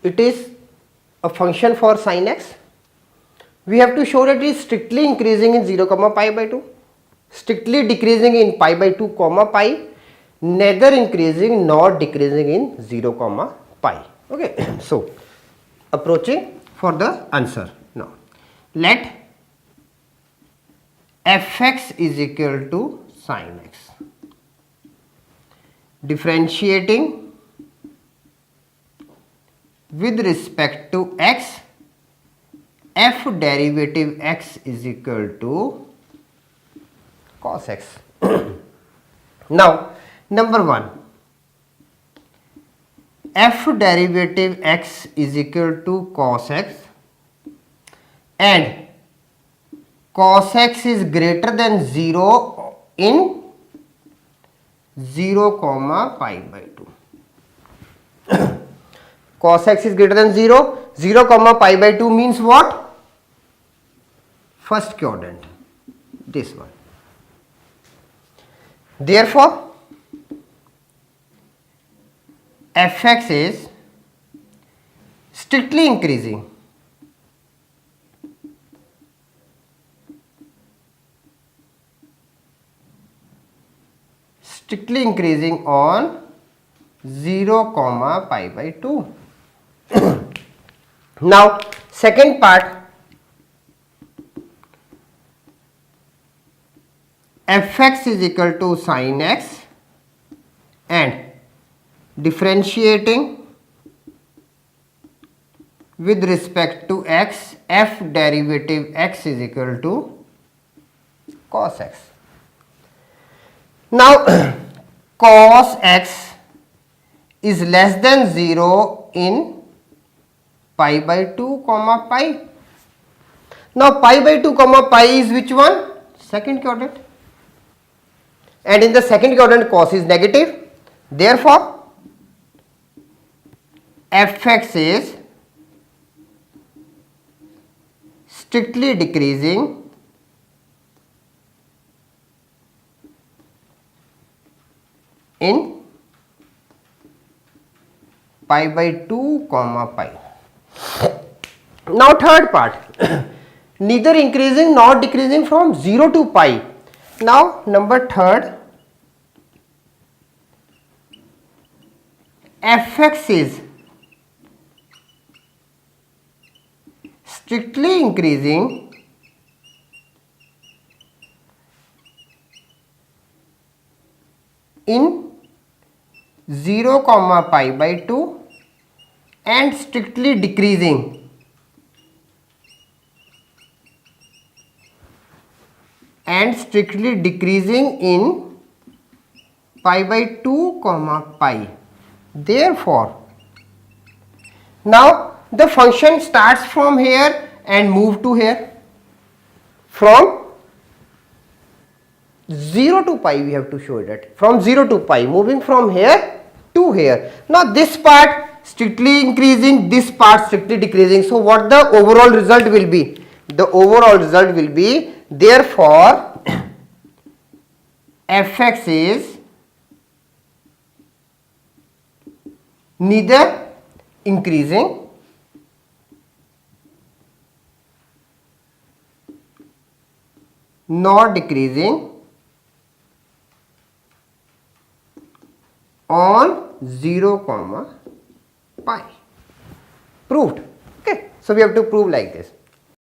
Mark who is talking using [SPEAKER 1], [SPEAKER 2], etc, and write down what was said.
[SPEAKER 1] it is a function for sin x. We have to show that it is strictly increasing in 0 comma pi by 2, strictly decreasing in pi by 2 comma pi, neither increasing nor decreasing in 0 comma pi. Okay. So approaching for the answer. Now let fx is equal to sin x, differentiating with respect to x, f derivative x is equal to cos x. Now number 1, f derivative x is equal to cos x and cos x is greater than 0 in 0 comma pi by 2. Cos x is greater than 0, 0 comma pi by 2 means what? First quadrant, this one. Therefore, fx is strictly increasing on 0 comma pi by 2. Now second part, fx is equal to sin x and differentiating with respect to x, f derivative x is equal to cos x. Now cos x is less than 0 in pi by 2 comma pi. Now pi by 2 comma pi is which one? Second quadrant, and in the second quadrant cos is negative. Therefore fx is strictly decreasing in pi by 2 comma pi. Now third part, neither increasing nor decreasing from 0 to pi. Now number third, fx is strictly increasing in 0 comma pi by 2 and strictly decreasing in pi by 2 comma pi. Therefore now the function starts from here and move to here. From 0 to pi we have to show that, from 0 to pi, moving from here to here. Now this part strictly increasing, this part strictly decreasing. So what the overall result will be? The overall result will be, therefore fx is neither increasing nor decreasing on 0 comma pi. Proved. Okay, so we have to prove like this.